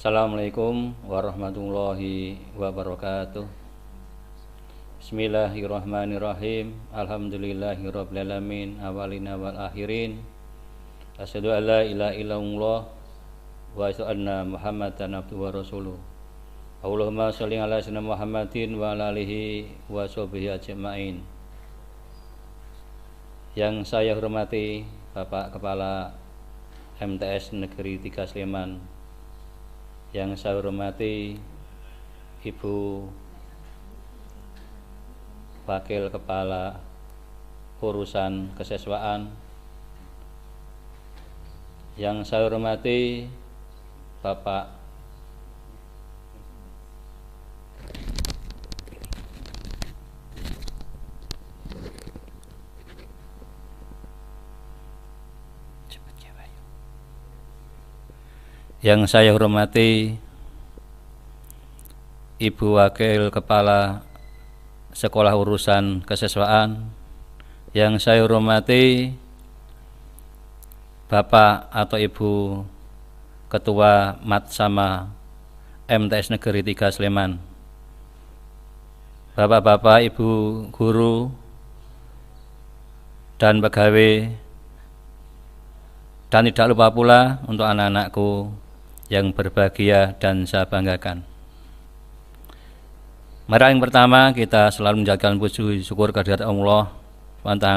Assalamualaikum warahmatullahi wabarakatuh. Bismillahirrahmanirrahim. Alhamdulillahirabbil alamin awalina wal akhirin. Asyhadu an la ilaha illallah wa asyhadu anna Muhammadan abduhu wa rasuluh. Allahumma shalli ala sayyidina Muhammadin wa ala alihi wa sahbihi ajmain. Yang saya hormati Bapak Kepala MTS Negeri 3 Sleman, yang saya hormati Ibu Wakil Kepala Urusan Kesiswaan, yang saya hormati Bapak Ibu Wakil Kepala Sekolah Urusan Kesiswaan, yang saya hormati Bapak atau Ibu Ketua Matsama MTS Negeri 3 Sleman, Bapak-bapak, Ibu guru dan pegawai, dan tidak lupa pula untuk anak-anakku yang berbahagia dan saya banggakan. Mari yang pertama kita selalu menjalankan puji syukur kehadirat Allah SWT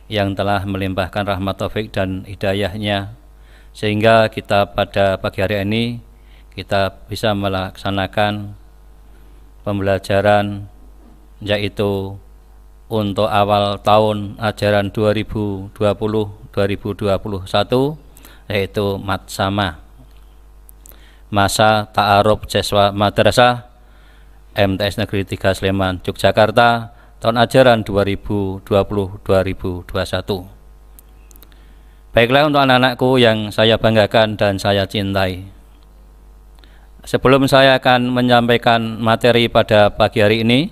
yang telah melimpahkan rahmat taufik dan hidayahnya, sehingga kita pada pagi hari ini kita bisa melaksanakan pembelajaran, yaitu untuk awal tahun ajaran 2020-2021, yaitu Matsama, Masa Ta'aruf Siswa Madrasah MTS Negeri 3 Sleman, Yogyakarta, tahun ajaran 2020-2021. Baiklah, untuk anak-anakku yang saya banggakan dan saya cintai, sebelum saya akan menyampaikan materi pada pagi hari ini,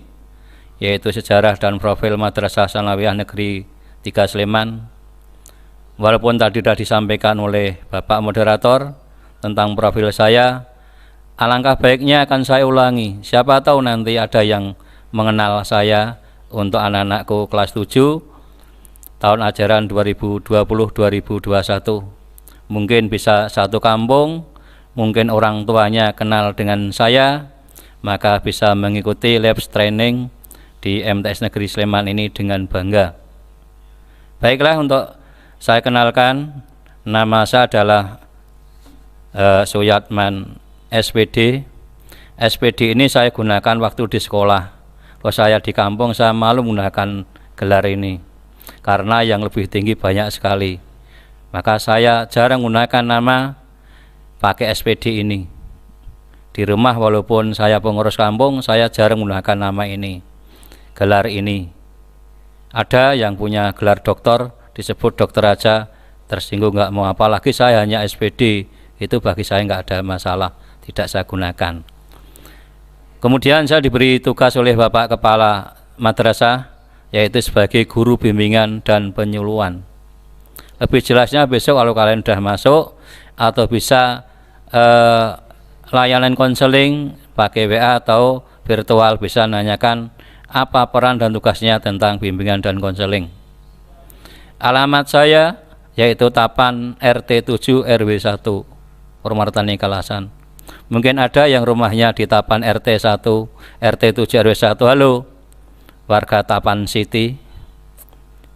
yaitu sejarah dan profil Madrasah Tsanawiyah Negeri 3 Sleman, walaupun tadi sudah disampaikan oleh Bapak Moderator tentang profil saya, alangkah baiknya akan saya ulangi. Siapa tahu nanti ada yang mengenal saya untuk anak-anakku kelas 7 tahun ajaran 2020-2021. Mungkin bisa satu kampung, mungkin orang tuanya kenal dengan saya, maka bisa mengikuti labs training di MTS Negeri Sleman ini dengan bangga. Baiklah, untuk saya kenalkan, nama saya adalah Suyatman SPD. SPD ini saya gunakan waktu di sekolah. Kalau saya di kampung saya malu menggunakan gelar ini karena yang lebih tinggi banyak sekali. Maka saya jarang menggunakan nama pakai SPD ini. Di rumah walaupun saya pengurus kampung, saya jarang menggunakan nama ini, gelar ini. Ada yang punya gelar doktor, disebut dokter aja, tersinggung nggak mau, apalagi saya hanya SPD. Itu bagi saya nggak ada masalah, tidak saya gunakan. Kemudian saya diberi tugas oleh Bapak Kepala Madrasah, yaitu sebagai guru bimbingan dan penyuluhan. Lebih jelasnya besok kalau kalian sudah masuk, atau bisa layanan konseling pakai WA atau virtual, bisa nanyakan apa peran dan tugasnya tentang bimbingan dan konseling. Alamat saya yaitu Tapan RT 7 RW 1 Purmartani Kalasan. Mungkin ada yang rumahnya di Tapan RT 1 RT 7 RW 1. Halo warga Tapan City.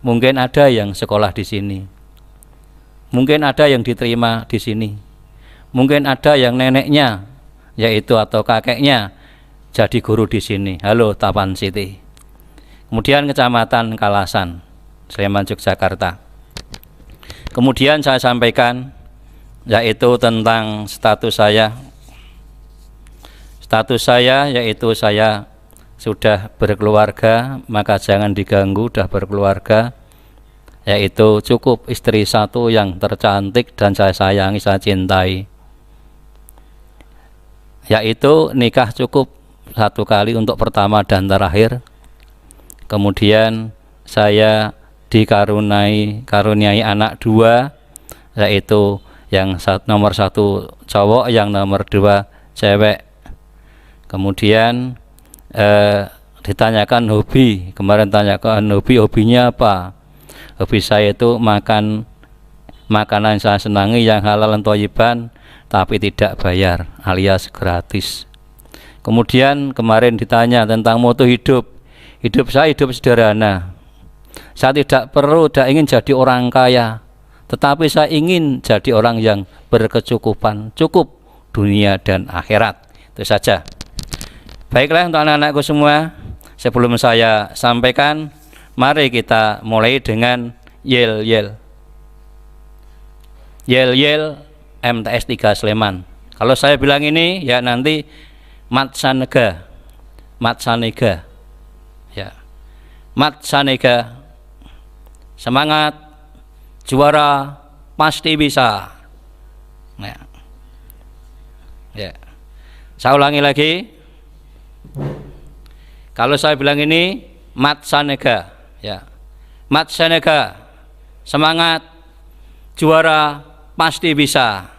Mungkin ada yang sekolah di sini. Mungkin ada yang diterima di sini. Mungkin ada yang neneknya yaitu atau kakeknya jadi guru di sini. Halo Tapan City. Kemudian Kecamatan Kalasan, Sleman, Yogyakarta. Kemudian saya sampaikan yaitu tentang status saya. Status saya yaitu saya sudah berkeluarga, maka jangan diganggu, sudah berkeluarga, yaitu cukup istri satu yang tercantik dan saya sayangi, saya cintai. Yaitu nikah cukup satu kali untuk pertama dan terakhir. Kemudian saya dikaruniai anak dua, yaitu yang nomor satu cowok, yang nomor 2 cewek. Kemudian ditanyakan hobi. Kemarin tanyakan hobinya apa? Hobi saya itu makan makanan yang saya senangi, yang halal dan thayyiban, tapi tidak bayar, alias gratis. Kemudian kemarin ditanya tentang moto hidup. Hidup saya hidup sederhana. Saya tidak ingin jadi orang kaya, tetapi saya ingin jadi orang yang berkecukupan, cukup dunia dan akhirat. Itu saja. Baiklah untuk anak-anakku semua, sebelum saya sampaikan, mari kita mulai dengan yel-yel. Yel-yel MTS 3 Sleman. Kalau saya bilang ini ya nanti Matsanega. Ya. Matsanega. Semangat, juara, pasti bisa. Ya. Ya. Saya ulangi lagi. Kalau saya bilang ini Matsanega, ya. Matsanega, semangat, juara, pasti bisa.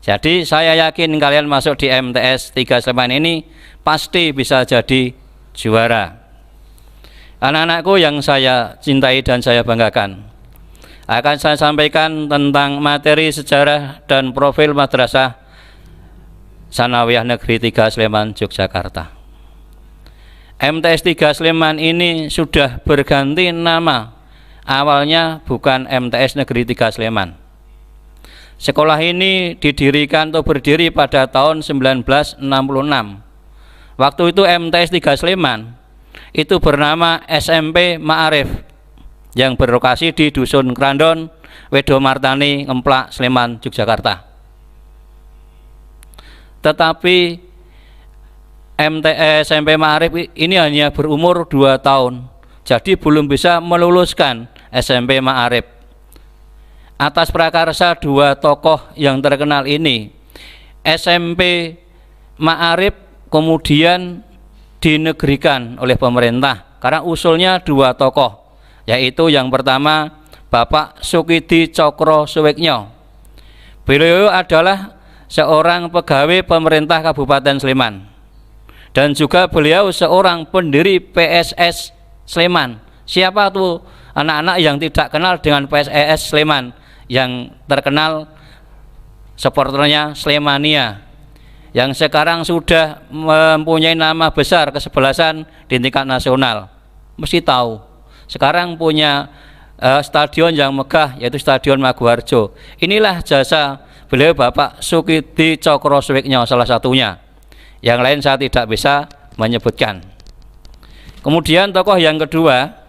Jadi saya yakin kalian masuk di MTS 3 Sleman ini pasti bisa jadi juara. Anak-anakku yang saya cintai dan saya banggakan, akan saya sampaikan tentang materi sejarah dan profil Madrasah Sanawiyah Negeri 3 Sleman, Yogyakarta. MTS 3 Sleman ini sudah berganti nama. Awalnya bukan MTS Negeri 3 Sleman. Sekolah ini didirikan atau berdiri pada tahun 1966. Waktu itu MTS 3 Sleman itu bernama SMP Ma'arif, yang berlokasi di Dusun Krandon, Wedomartani, Ngemplak, Sleman, Yogyakarta. Tetapi SMP Ma'arif ini hanya berumur 2 tahun, jadi belum bisa meluluskan SMP Ma'arif. Atas prakarsa 2 tokoh yang terkenal ini, SMP Ma'arif kemudian dinegerikan oleh pemerintah karena usulnya 2 tokoh, yaitu yang pertama Bapak Sukidi Cokro Suweknyo. Beliau adalah seorang pegawai pemerintah Kabupaten Sleman, dan juga beliau seorang pendiri PSS Sleman. Siapa tuh anak-anak yang tidak kenal dengan PSS Sleman? Yang terkenal supporternya Slemania, yang sekarang sudah mempunyai nama besar kesebelasan di tingkat nasional. Mesti tahu. Sekarang punya stadion yang megah, yaitu Stadion Maguwarjo. Inilah jasa beliau Bapak Sukidi Cokro Suweknyo salah satunya. Yang lain saya tidak bisa menyebutkan. Kemudian tokoh yang kedua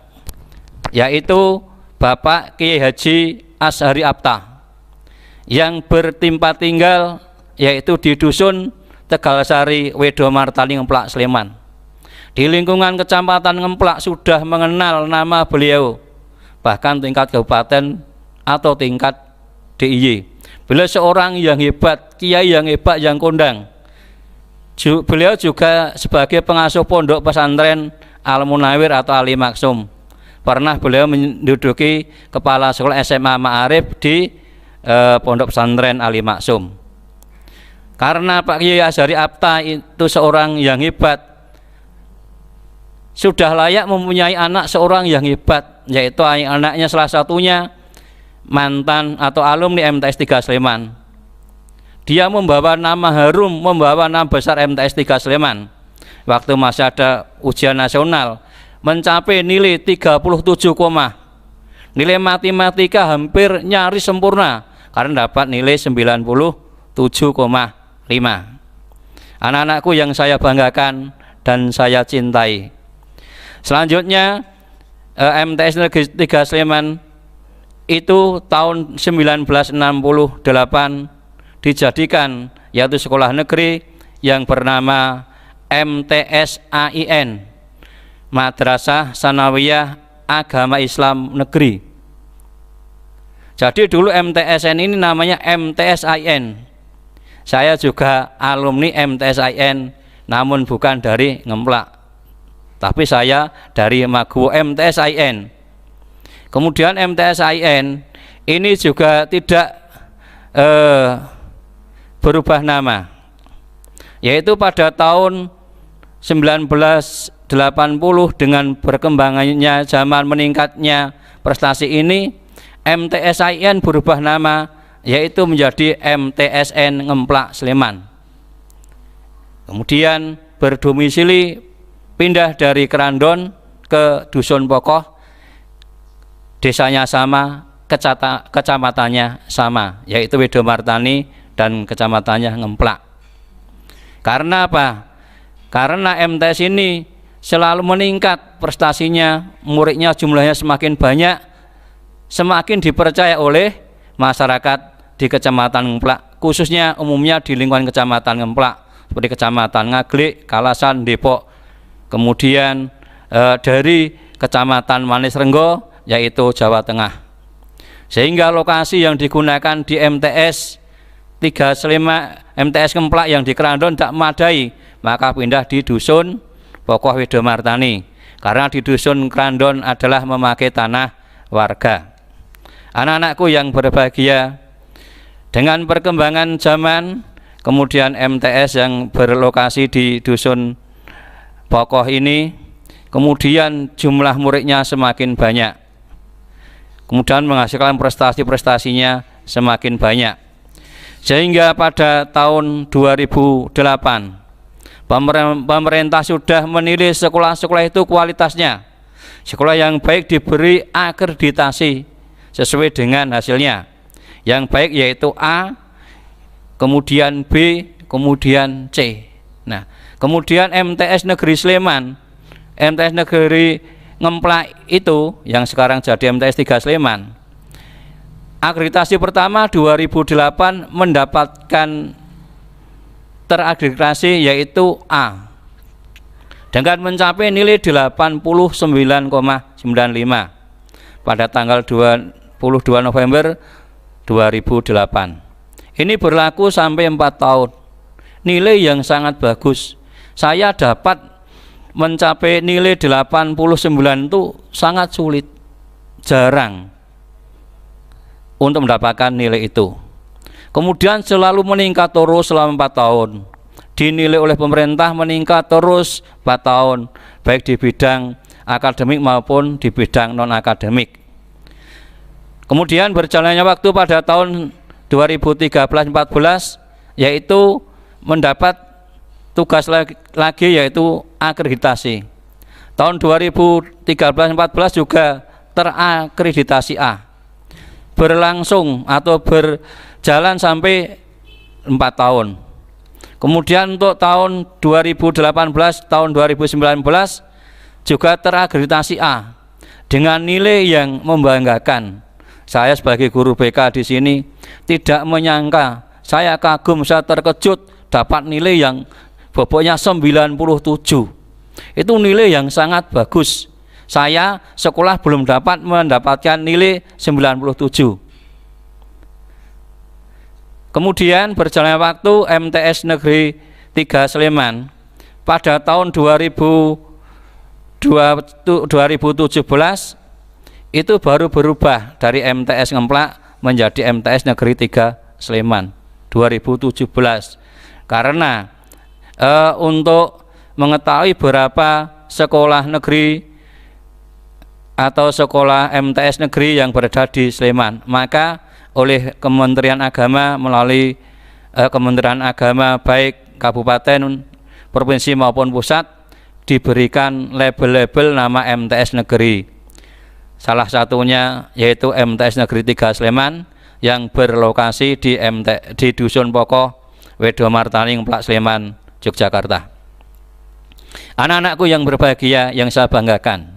yaitu Bapak Kiai Haji Ashari Apta, yang bertempat tinggal yaitu di Dusun Tegalsari, Wedomartani, Ngemplak, Sleman. Di lingkungan Kecamatan Ngemplak sudah mengenal nama beliau, bahkan tingkat kabupaten atau tingkat DIY. Beliau seorang yang hebat, kiai yang hebat, yang kondang. Beliau juga sebagai pengasuh pondok pesantren Al Munawir atau Ali Maksum. Pernah beliau menduduki kepala sekolah SMA Ma'arif di pondok pesantren Ali Maksum. Karena Pak Kiai Ashari Apta itu seorang yang hebat, sudah layak mempunyai anak seorang yang hebat, yaitu anaknya salah satunya mantan atau alumni MTS 3 Sleman. Dia membawa nama harum, membawa nama besar MTS 3 Sleman. Waktu masih ada ujian nasional mencapai nilai 37, nilai matematika hampir nyaris sempurna karena dapat nilai 97,5. Anak-anakku yang saya banggakan dan saya cintai. Selanjutnya MTS Negeri 3 Sleman itu tahun 1968 dijadikan yaitu sekolah negeri yang bernama MTS AIN, Madrasah Sanawiyah Agama Islam Negeri. Jadi dulu MTSN ini namanya MTS AIN. Saya juga alumni MTS AIN, namun bukan dari Ngemplak, tapi saya dari Maguwo MTS AIN. Kemudian MTS AIN ini juga tidak berubah nama, yaitu pada tahun 1980 dengan berkembangannya zaman, meningkatnya prestasi ini, MTSIN berubah nama yaitu menjadi MTSN Ngemplak Sleman. Kemudian berdomisili pindah dari Kerandon ke Dusun Pokoh, desanya sama, kecamatannya sama, yaitu Widomartani dan kecamatannya Ngemplak. Karena apa? Karena MTS ini selalu meningkat prestasinya, muridnya jumlahnya semakin banyak, semakin dipercaya oleh masyarakat di Kecamatan Ngemplak, khususnya umumnya di lingkungan Kecamatan Ngemplak, seperti Kecamatan Ngaglik, Kalasan, Depok, kemudian dari Kecamatan Manis Renggo, yaitu Jawa Tengah. Sehingga lokasi yang digunakan di MTS 3 Sleman, MTS Ngemplak yang di Kerandon tidak memadai, maka pindah di Dusun Pokoh Widomartani, karena di Dusun Kerandon adalah memakai tanah warga. Anak-anakku yang berbahagia, dengan perkembangan zaman, kemudian MTS yang berlokasi di Dusun Pokoh ini, kemudian jumlah muridnya semakin banyak, kemudian menghasilkan prestasi-prestasinya semakin banyak, sehingga pada tahun 2008 pemerintah sudah menilai sekolah-sekolah itu kualitasnya, sekolah yang baik diberi akreditasi sesuai dengan hasilnya. Yang baik yaitu A, kemudian B, kemudian C. Nah, kemudian MTS Negeri Sleman, MTS Negeri Ngemplak itu yang sekarang jadi MTS 3 Sleman, akreditasi pertama 2008 mendapatkan terakreditasi yaitu A dengan mencapai nilai 89,95 pada tanggal 22 November 2008. Ini berlaku sampai 4 tahun. Nilai yang sangat bagus. Saya dapat mencapai nilai 89 itu sangat sulit, jarang untuk mendapatkan nilai itu. Kemudian selalu meningkat terus selama 4 tahun. Dinilai oleh pemerintah meningkat terus 4 tahun, baik di bidang akademik maupun di bidang non-akademik. Kemudian berjalannya waktu pada tahun 2013-14 yaitu mendapat tugas lagi yaitu akreditasi. Tahun 2013-14 juga terakreditasi A. Berlangsung atau berjalan sampai 4 tahun. Kemudian untuk tahun 2018, tahun 2019 juga terakreditasi A dengan nilai yang membanggakan. Saya sebagai guru BK di sini tidak menyangka, saya kagum, saya terkejut dapat nilai yang bobotnya 97. Itu nilai yang sangat bagus. Saya sekolah belum dapat mendapatkan nilai 97. Kemudian berjalannya waktu, MTS Negeri 3 Sleman pada tahun 2017 itu baru berubah dari MTS Ngemplak menjadi MTS Negeri 3 Sleman 2017. Karena untuk mengetahui berapa sekolah negeri atau sekolah MTS negeri yang berada di Sleman, maka oleh Kementerian Agama melalui Kementerian Agama baik kabupaten, provinsi maupun pusat diberikan label-label nama MTS negeri. Salah satunya yaitu MTS Negeri 3 Sleman yang berlokasi di Dusun Pokoh, Widomartani, Ngemplak Sleman, Yogyakarta. Anak-anakku yang berbahagia, yang saya banggakan,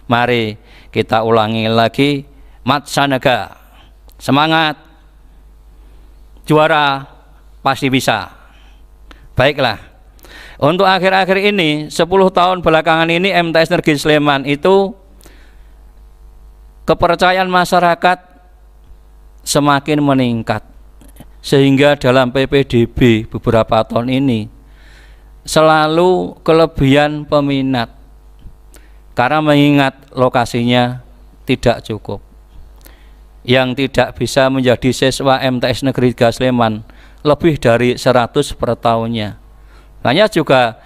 mari kita ulangi lagi, Matsanaga, semangat, juara pasti bisa. Baiklah, untuk akhir-akhir ini 10 tahun belakangan ini MTS Negeri Sleman itu kepercayaan masyarakat semakin meningkat, sehingga dalam PPDB beberapa tahun ini selalu kelebihan peminat karena mengingat lokasinya tidak cukup. Yang tidak bisa menjadi siswa MTS Negeri 3 Sleman lebih dari 100 per tahunnya. Hanya juga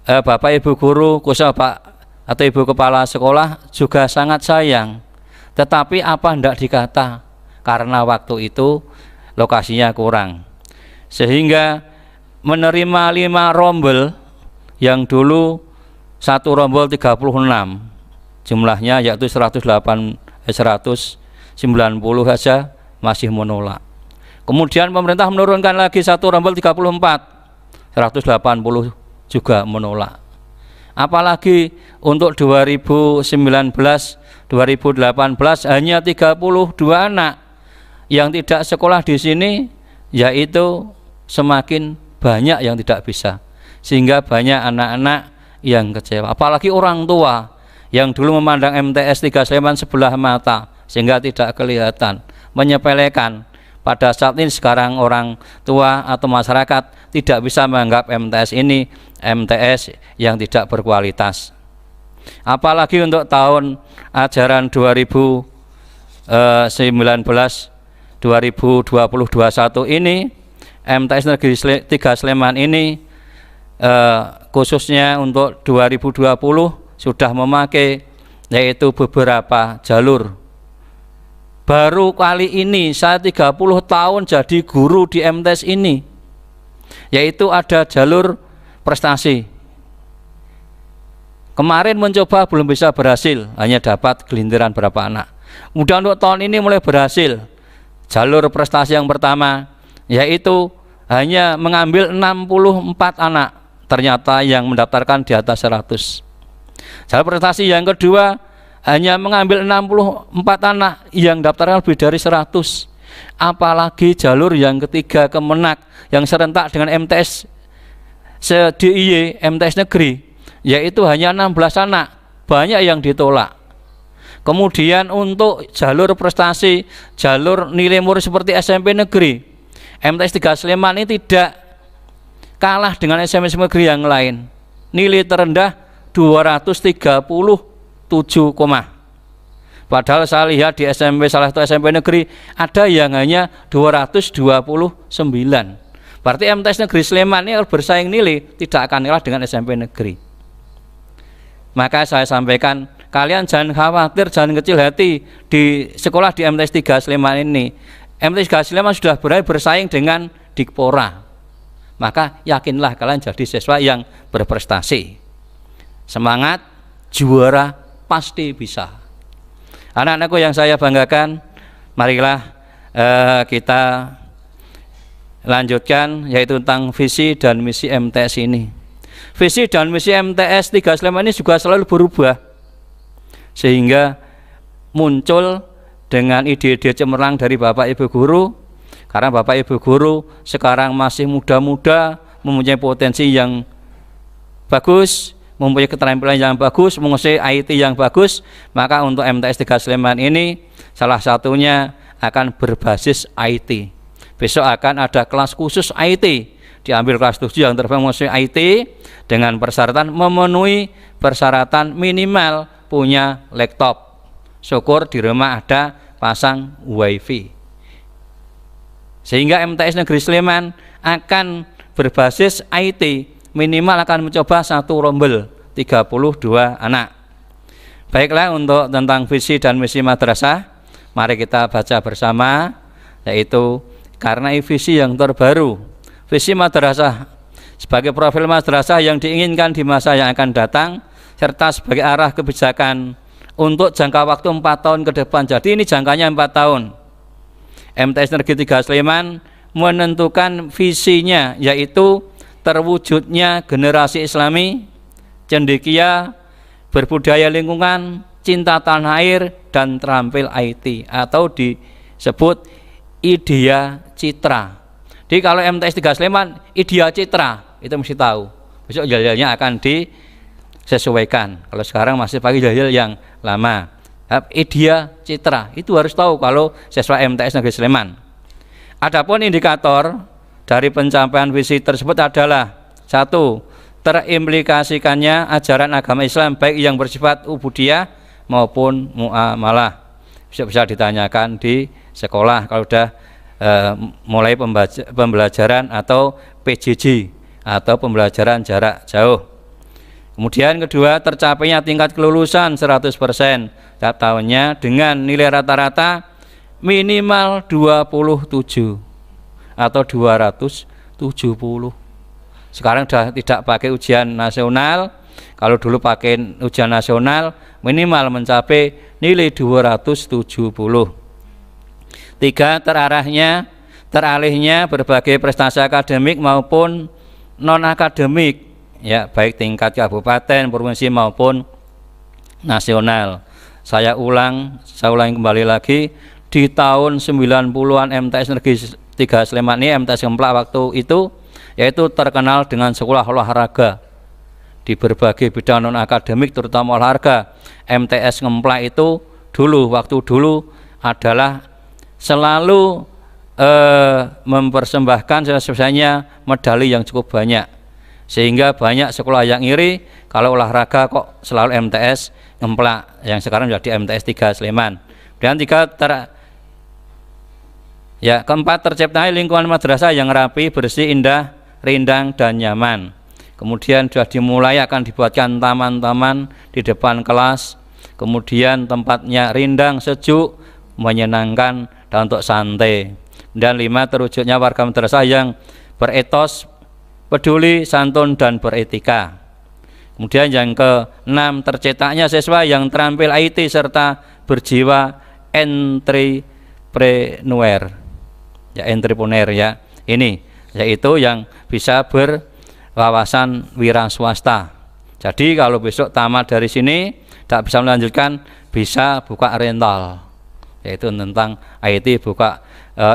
Bapak Ibu guru, khususnya Pak atau Ibu kepala sekolah juga sangat sayang. Tetapi apa hendak dikata, karena waktu itu lokasinya kurang, sehingga menerima 5 rombel yang dulu satu rombel 36 jumlahnya, yaitu 190 saja masih menolak. Kemudian pemerintah menurunkan lagi satu rombel 34, 180 juga menolak. Apalagi untuk 2019 2018 hanya 32 anak yang tidak sekolah di sini, yaitu semakin banyak yang tidak bisa, sehingga banyak anak-anak yang kecewa. Apalagi orang tua yang dulu memandang MTS 3 Sleman sebelah mata sehingga tidak kelihatan, menyepelekan. Pada saat ini sekarang orang tua atau masyarakat tidak bisa menganggap MTS ini MTS yang tidak berkualitas. Apalagi untuk tahun ajaran 2019-2020-21 ini, MTS Negeri 3 Sleman ini khususnya untuk 2020 sudah memakai yaitu beberapa jalur. Baru kali ini saya 30 tahun jadi guru di MTS ini, yaitu ada jalur prestasi. Kemarin mencoba belum bisa berhasil, hanya dapat gelintiran berapa anak. Mudah untuk tahun ini mulai berhasil. Jalur prestasi yang pertama yaitu hanya mengambil 64 anak, ternyata yang mendaftarkan di atas 100. Jalur prestasi yang kedua hanya mengambil 64 anak yang daftarkan lebih dari 100. Apalagi jalur yang ketiga Kemenak yang serentak dengan MTS DIY MTS negeri, yaitu hanya 16 anak, banyak yang ditolak. Kemudian untuk jalur prestasi, jalur nilai murid seperti SMP negeri, MTS 3 Sleman ini tidak kalah dengan SMP negeri yang lain. Nilai terendah 237, padahal saya lihat di SMP salah satu SMP negeri ada yang hanya 229. Berarti MTS Negeri Sleman ini bersaing nilai tidak akan kalah dengan SMP negeri. Maka saya sampaikan, kalian jangan khawatir, jangan kecil hati di sekolah di MTS 3 Sleman ini. MTS 3 Sleman sudah bersaing dengan Dikpora. Maka yakinlah kalian jadi siswa yang berprestasi. Semangat, juara pasti bisa. Anak-anakku yang saya banggakan, marilah kita lanjutkan yaitu tentang visi dan misi MTS ini. Visi dan misi MTS 3 Sleman ini juga selalu berubah, sehingga muncul dengan ide-ide cemerlang dari Bapak Ibu guru. Karena Bapak Ibu guru sekarang masih muda-muda, mempunyai potensi yang bagus, mempunyai keterampilan yang bagus, menguasai IT yang bagus, maka untuk MTS 3 Sleman ini salah satunya akan berbasis IT. Besok akan ada kelas khusus IT, diambil kelas 7 yang terbaik menguasai IT dengan persyaratan memenuhi persyaratan minimal punya laptop. Syukur di rumah ada pasang WiFi. Sehingga MTS Negeri Sleman akan berbasis IT, minimal akan mencoba satu rombel 32 anak. Baiklah, untuk tentang visi dan misi madrasah mari kita baca bersama, yaitu karena visi yang terbaru, visi madrasah sebagai profil madrasah yang diinginkan di masa yang akan datang, serta sebagai arah kebijakan untuk jangka waktu 4 tahun ke depan. Jadi ini jangkanya 4 tahun. MTS Negeri 3 Sleman menentukan visinya, yaitu terwujudnya generasi Islami, cendekia, berbudaya lingkungan, cinta tanah air, dan terampil IT atau disebut Idea Citra. Jadi kalau MTS 3 Sleman Idea Citra itu mesti tahu. Besok jalurnya akan disesuaikan. Kalau sekarang masih pakai jalur yang lama. Idea Citra itu harus tahu kalau siswa MTS Negeri Sleman. Adapun indikator dari pencapaian visi tersebut adalah: 1. Terimplikasikannya ajaran agama Islam baik yang bersifat ubudiyah maupun muamalah. Bisa ditanyakan di sekolah kalau sudah mulai pembelajaran atau PJJ atau pembelajaran jarak jauh. Kemudian kedua, tercapainya tingkat kelulusan 100% setiap tahunnya dengan nilai rata-rata minimal 27 atau 270. Sekarang sudah tidak pakai ujian nasional. Kalau dulu pakai ujian nasional minimal mencapai nilai 270. Tiga, teralihnya berbagai prestasi akademik maupun non akademik, ya, baik tingkat kabupaten, provinsi maupun nasional. Saya ulangi kembali lagi, di tahun 90-an MTS Negeri 3 Sleman ini, MTS Ngemplak waktu itu, yaitu terkenal dengan sekolah olahraga di berbagai bidang non akademik terutama olahraga. MTS Ngemplak itu waktu dulu adalah selalu mempersembahkan selesainya medali yang cukup banyak, sehingga banyak sekolah yang iri kalau olahraga kok selalu MTS Ngemplak, yang sekarang jadi MTS 3 Sleman. Dan keempat, terciptanya lingkungan madrasah yang rapi, bersih, indah, rindang, dan nyaman. Kemudian sudah dimulai akan dibuatkan taman-taman di depan kelas, kemudian tempatnya rindang, sejuk, menyenangkan, dan untuk santai. Dan 5, terwujudnya warga madrasah yang beretos, peduli, santun, dan beretika. Kemudian yang ke-6, tercetaknya siswa yang terampil IT serta berjiwa entrepreneur, ya. Ini yaitu yang bisa berwawasan wira swasta. Jadi kalau besok tamat dari sini tidak bisa melanjutkan, bisa buka rental, yaitu tentang IT, buka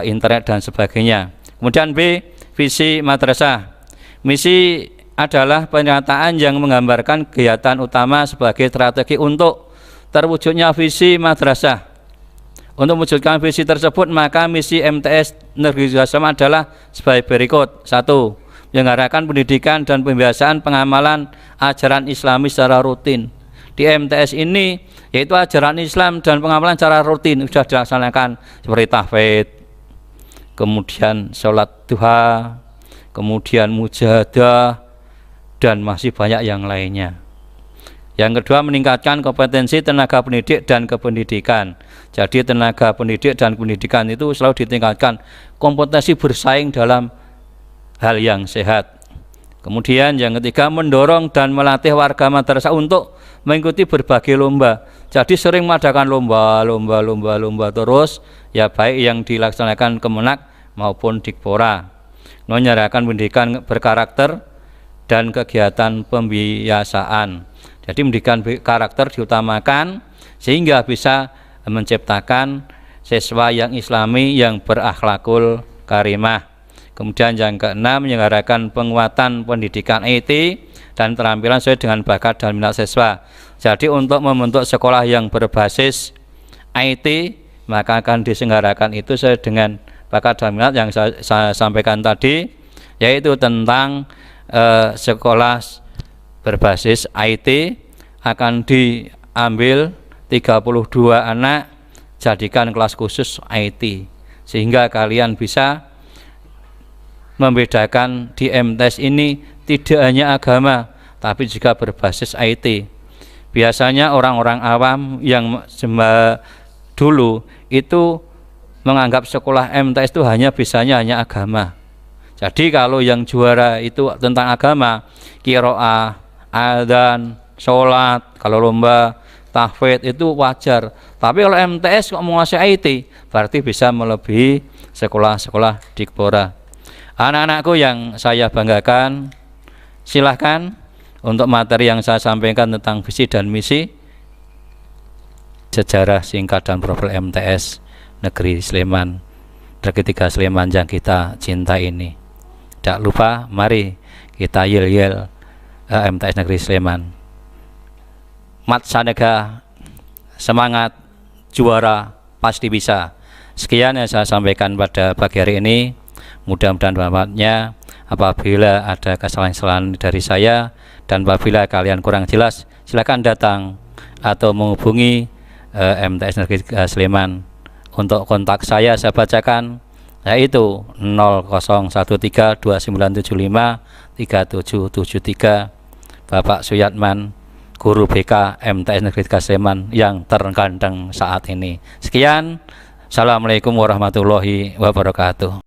internet dan sebagainya. Kemudian B, visi madrasah. Misi adalah pernyataan yang menggambarkan kegiatan utama sebagai strategi untuk terwujudnya visi madrasah. Untuk mewujudkan visi tersebut, maka misi MTS Negeri 3 Sleman adalah sebagai berikut. 1. Menyelenggarakan pendidikan dan pembiasaan pengamalan ajaran Islami secara rutin. Di MTS ini yaitu ajaran Islam dan pengamalan secara rutin sudah dilaksanakan, seperti tahfidz, kemudian sholat duha, kemudian mujahadah, dan masih banyak yang lainnya. Yang kedua, meningkatkan kompetensi tenaga pendidik dan kependidikan. Jadi tenaga pendidik dan pendidikan itu selalu ditingkatkan, kompetensi bersaing dalam hal yang sehat. Kemudian yang ketiga, mendorong dan melatih warga madrasah untuk mengikuti berbagai lomba. Jadi sering mengadakan lomba terus, ya, baik yang dilaksanakan Kemenak maupun Dikpora. Menyelenggarakan pendidikan berkarakter dan kegiatan pembiasaan. Jadi pendidikan karakter diutamakan sehingga bisa menciptakan siswa yang islami yang berakhlakul karimah. Kemudian yang keenam, menyelenggarakan penguatan pendidikan IT dan keterampilan sesuai dengan bakat dan minat siswa. Jadi untuk membentuk sekolah yang berbasis IT, maka akan diselenggarakan itu sesuai dengan bakat dan minat yang saya sampaikan tadi, yaitu tentang sekolah berbasis IT akan diambil 32 anak, jadikan kelas khusus IT, sehingga kalian bisa membedakan di MTS ini tidak hanya agama tapi juga berbasis IT. Biasanya orang-orang awam yang dulu itu menganggap sekolah MTS itu bisanya hanya agama. Jadi kalau yang juara itu tentang agama, qiraah, adzan, sholat, kalau lomba tahfidz itu wajar. Tapi kalau MTS kok menguasai IT, berarti bisa melebihi sekolah-sekolah Dikpora. Anak-anakku yang saya banggakan, silahkan untuk materi yang saya sampaikan tentang visi dan misi, sejarah singkat dan profil MTS Negeri Sleman, Negeri 3 Sleman yang kita cinta ini. Tidak lupa, mari kita yel-yel MTS Negeri Sleman. Mat Sanega, semangat, juara, pasti bisa. Sekian yang saya sampaikan pada pagi hari ini. Mudah-mudahan bermanfaatnya. Apabila ada kesalahan-kesalahan dari saya dan apabila kalian kurang jelas, silakan datang atau menghubungi MTS Negeri Sleman. Untuk kontak saya bacakan yaitu 001329753 Bapak Suyatman, guru BK MTS Negeri Kaseman yang terganteng saat ini. Sekian, Assalamualaikum warahmatullahi wabarakatuh.